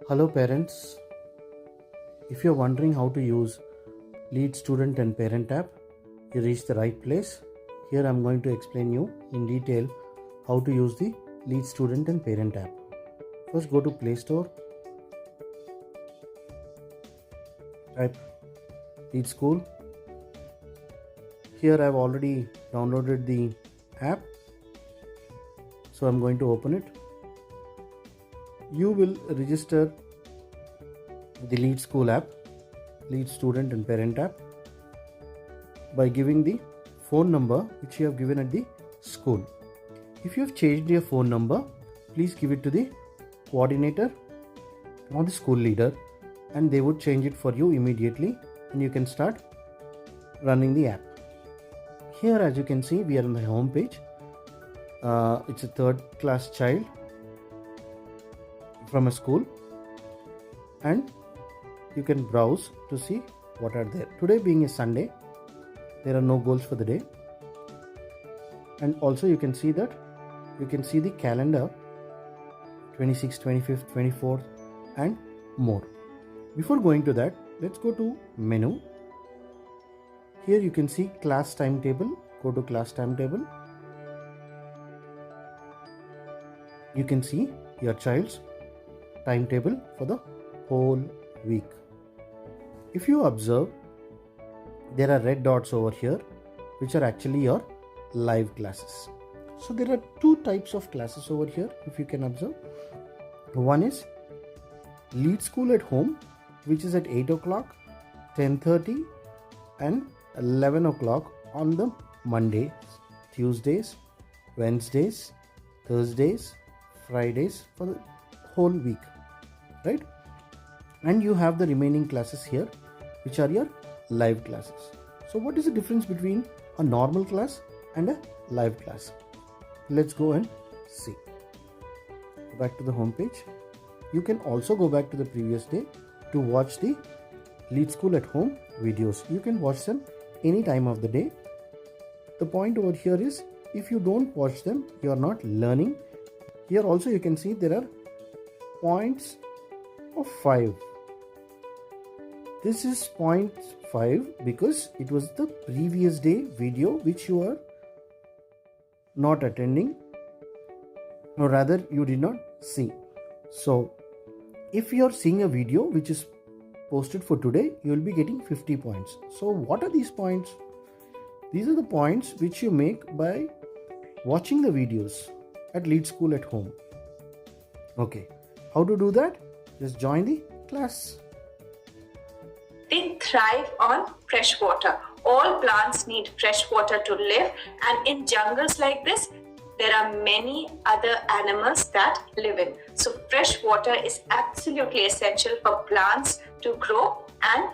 Hello parents, if you're wondering how to use Lead Student and Parent app, you reached the right place. Here I'm going to explain you in detail how to use the Lead Student and Parent app. First go to Play Store, type Lead School. Here I've already downloaded the app, so I'm going to open it. You will register the Lead School app, Lead Student and Parent app, by giving the phone number which you have given at the school. If you have changed your phone number, please give it to the coordinator or the school leader and they would change it for you immediately and you can start running the app. Here, as you can see, we are on the home page. It's a third class child from a school and you can browse to see what are there. Today being a Sunday, there are no goals for the day, and also you can see that you can see the calendar 26th, 25th, 24th and more. Before going to that, let's go to menu. Here you can see class timetable. Go to class timetable. You can see your child's timetable for the whole week. If you observe, there are red dots over here which are actually your live classes. So there are two types of classes over here, if you can observe. One is Lead School at Home, which is at 8 o'clock, 10:30 and 11 o'clock on the Mondays, Tuesdays, Wednesdays, Thursdays, Fridays for the whole week, right? And you have the remaining classes here which are your live classes. So what is the difference between a normal class and a live class? Let's go and see. Go back to the home page. You can also go back to the previous day to watch the Lead School at Home videos. You can watch them any time of the day. The point over here is, if you don't watch them, you are not learning. Here also you can see there are points of 5. This is 0.5 because it was the previous day video which you are not attending, or rather you did not see. So if you are seeing a video which is posted for today, you will be getting 50 points. So what are these points? These are the points which you make by watching the videos at Lead School at Home. Okay, how to do that? Just join the class. They thrive on fresh water. All plants need fresh water to live, and in jungles like this, there are many other animals that live in. So fresh water is absolutely essential for plants to grow. And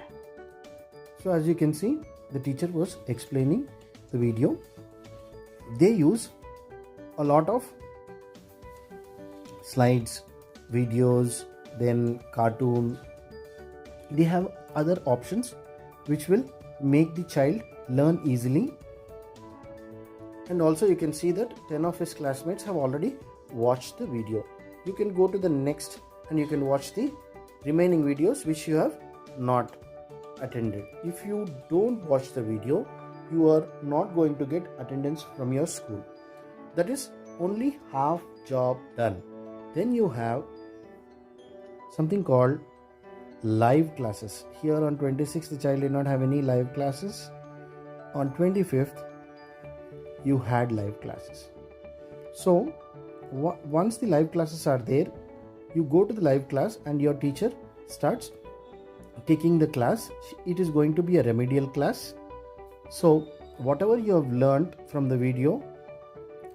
so as you can see, the teacher was explaining the video. They use a lot of slides, videos, then cartoon. They have other options which will make the child learn easily. And also you can see that 10 of his classmates have already watched the video. You can go to the next and you can watch the remaining videos which you have not attended. If you don't watch the video, you are not going to get attendance from your school. That is only half job done. Then you have something called live classes. Here on 26th, the child did not have any live classes. On 25th, you had live classes. So once the live classes are there, you go to the live class and your teacher starts taking the class. It is going to be a remedial class. So whatever you have learned from the video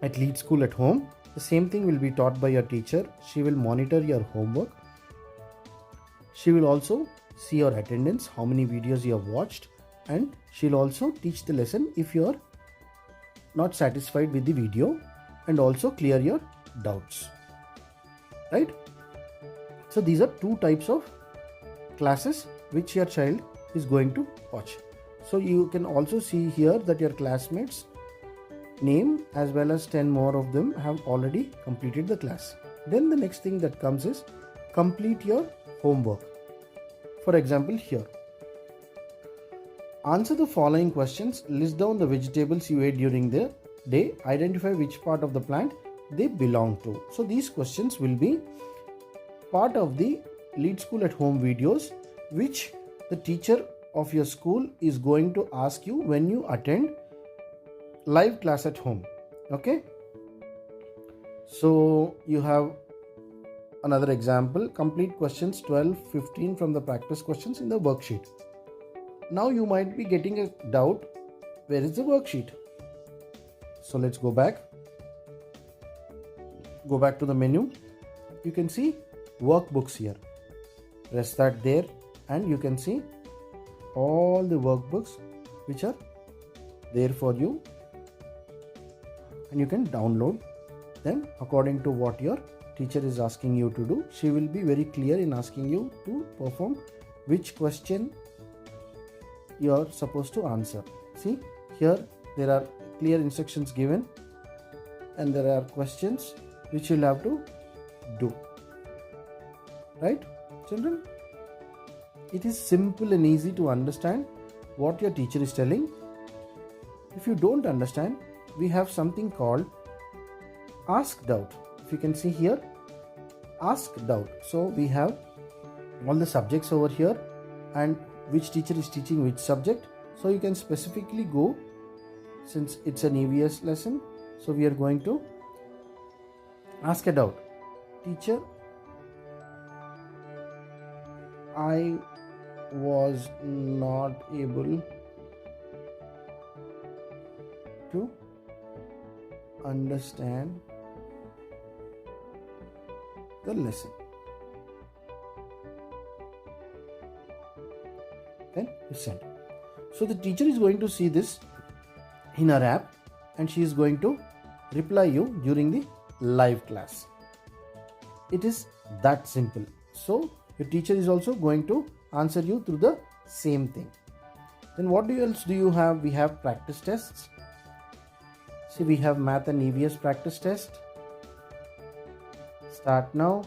at Lead School at Home, the same thing will be taught by your teacher. She will monitor your homework. She will also see your attendance, how many videos you have watched, and she'll also teach the lesson if you are not satisfied with the video, and also clear your doubts, right? So these are two types of classes which your child is going to watch. So you can also see here that your classmates name as well as 10 more of them have already completed the class. Then the next thing that comes is complete your homework. For example, here, answer the following questions, list down the vegetables you ate during the day, identify which part of the plant they belong to. So these questions will be part of the Lead School at Home videos, which the teacher of your school is going to ask you when you attend live class at home. Okay, so you have another example, complete questions 12-15 from the practice questions in the worksheet. Now you might be getting a doubt, where is the worksheet? So let's go back to the menu. You can see workbooks here. Press that there and you can see all the workbooks which are there for you, and you can download them according to what your teacher is asking you to do. She will be very clear in asking you to perform which question you are supposed to answer. See, here there are clear instructions given and there are questions which you'll have to do. Right, children? It is simple and easy to understand what your teacher is telling. If you don't understand, we have something called Ask Doubt. If you can see here, Ask Doubt. So we have all the subjects over here and which teacher is teaching which subject. So you can specifically go, since it's an EVS lesson, so we are going to ask a doubt. Teacher, I was not able to understand the lesson. Then you send. So the teacher is going to see this in her app and she is going to reply you during the live class. It is that simple. So your teacher is also going to answer you through the same thing. Then what else do you have? We have practice tests. See, we have math and EVS practice test. Start now.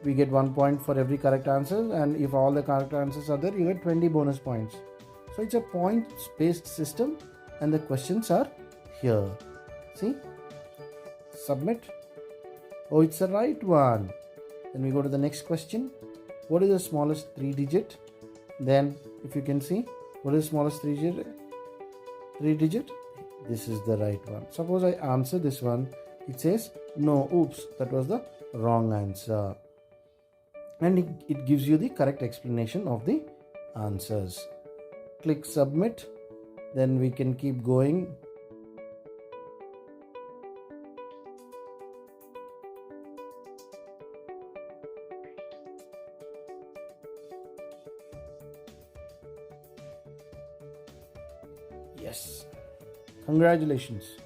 We get 1 point for every correct answer, and if all the correct answers are there, you get 20 bonus points. So it's a points based system and the questions are here. See, submit. Oh, it's the right one. Then we go to the next question. What is the smallest 3 digit? Then if you can see, what is the smallest 3 digit? This is the right one. Suppose I answer this one, it says no, oops, that was the wrong answer. And it gives you the correct explanation of the answers. Click submit. Then we can keep going. Yes, congratulations,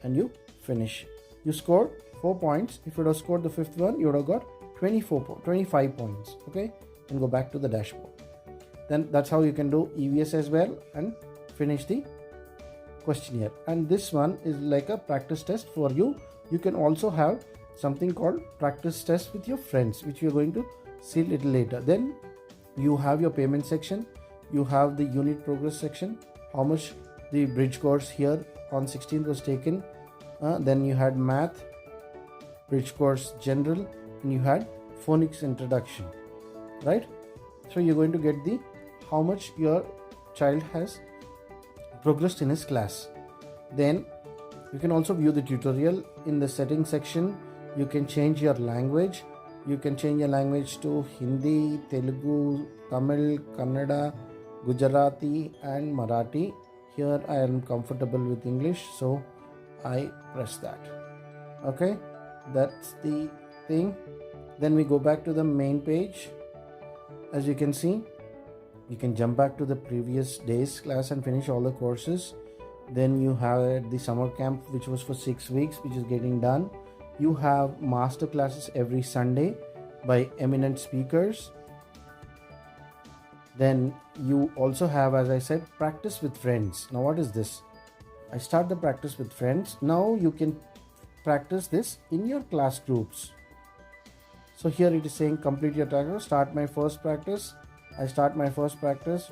and you finish. You scored 4 points. If you would have scored the fifth one, you would have got 25 points. Okay, and go back to the dashboard. Then that's how you can do EVS as well and finish the questionnaire. And this one is like a practice test for you. You can also have something called practice test with your friends, which we are going to see a little later. Then you have your payment section. You have the unit progress section, how much the bridge course here on 16th was taken. Then you had math, bridge course general, and you had phonics introduction, right? So you're going to get the how much your child has progressed in his class. Then you can also view the tutorial in the settings section. You can change your language. You can change your language to Hindi, Telugu, Tamil, Kannada, Gujarati and Marathi. Here I am comfortable with English, so I press that. Okay, that's the thing. Then we go back to the main page. As you can see, you can jump back to the previous day's class and finish all the courses. Then you have the summer camp, which was for 6 weeks, which is getting done. You have master classes every Sunday by eminent speakers. Then you also have, as I said, practice with friends. Now what is this? I start the practice with friends. Now you can practice this in your class groups. So here it is saying complete your practice. Start my first practice. I start my first practice.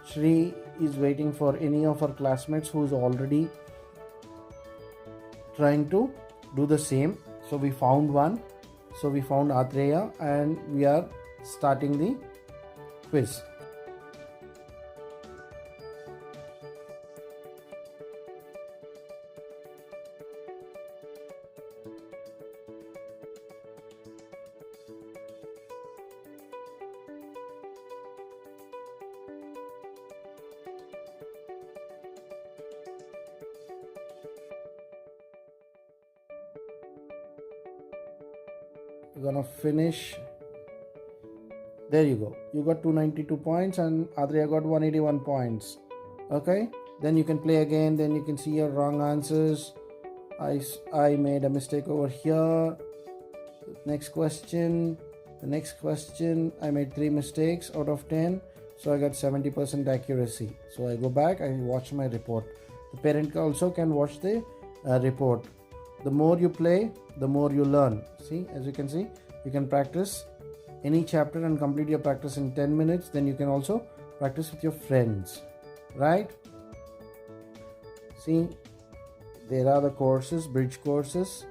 Shri is waiting for any of her classmates who is already trying to do the same. So we found one. So we found Atreya and we are starting the quiz. You're gonna finish. There you go. You got 292 points and Adria got 181 points. Okay, then you can play again. Then you can see your wrong answers. I made a mistake over here. Next question. The next question, I made 3 mistakes out of 10. So I got 70% accuracy. So I go back, I watch my report. The parent also can watch the report. The more you play, the more you learn. See, as you can see, you can practice any chapter and complete your practice in 10 minutes. Then you can also practice with your friends, right? See, there are the courses, bridge courses,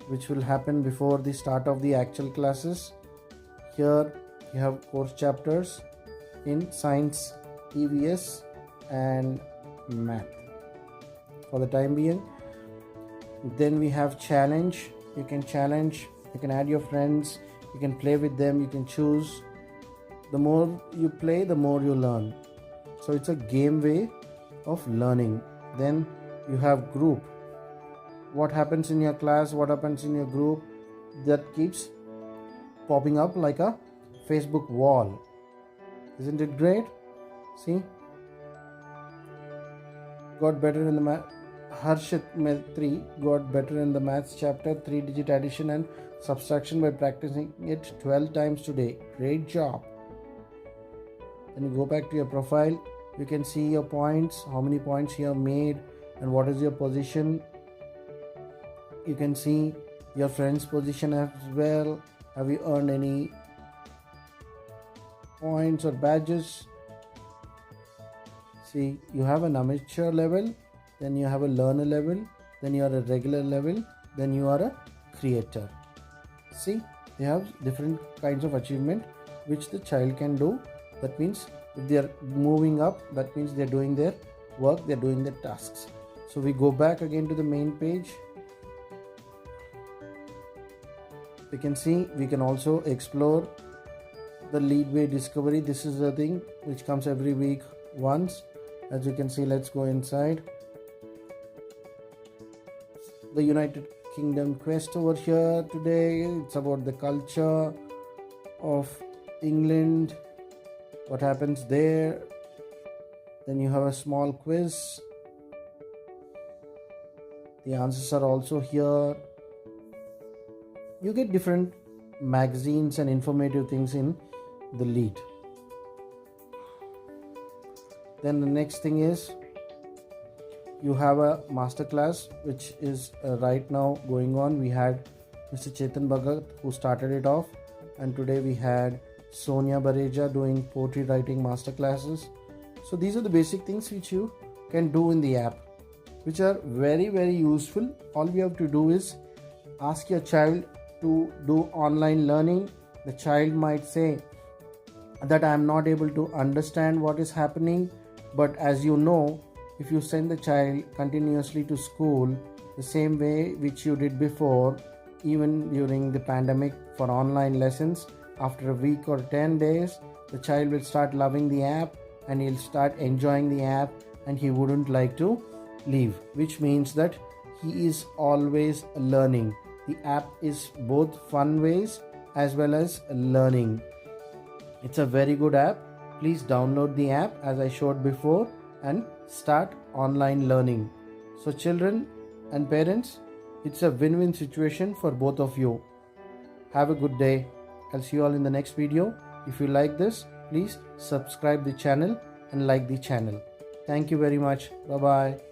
which will happen before the start of the actual classes. Here you have course chapters in science, EVS and math for the time being. Then we have challenge. You can challenge, you can add your friends, you can play with them, you can choose. The more you play, the more you learn. So it's a game way of learning. Then you have group. What happens in your class, what happens in your group, that keeps popping up like a Facebook wall. Isn't it great? See, got better in the math. Harshit Maitri got better in the maths chapter, 3-digit addition and subtraction by practicing it 12 times today. Great job. Then you go back to your profile. You can see your points, how many points you have made and what is your position. You can see your friend's position as well. Have you earned any points or badges? See, you have an amateur level, then you have a learner level, then you are a regular level, then you are a creator. See, they have different kinds of achievement which the child can do. That means if they are moving up, that means they are doing their work, they are doing their tasks. So we go back again to the main page. We can see we can also explore the Leadway Discovery. This is the thing which comes every week once. As you can see, let's go inside. The United Kingdom quest over here today. It's about the culture of England, what happens there. Then you have a small quiz. The answers are also here. You get different magazines and informative things in the lead. Then the next thing is you have a masterclass which is right now going on. We had Mr. Chetan Bhagat who started it off, and today we had Sonia Bareja doing poetry writing masterclasses. So these are the basic things which you can do in the app, which are very, very useful. All we have to do is ask your child to do online learning. The child might say that I am not able to understand what is happening, but as you know, if you send the child continuously to school the same way which you did before, even during the pandemic for online lessons, after a week or 10 days, the child will start loving the app and he'll start enjoying the app and he wouldn't like to leave, which means that he is always learning. The app is both fun ways as well as learning. It's a very good app. Please download the app as I showed before and start online learning. So children and parents, it's a win-win situation for both of you. Have a good day. I'll see you all in the next video. If you like this, please subscribe the channel and like the channel. Thank you very much. Bye-bye.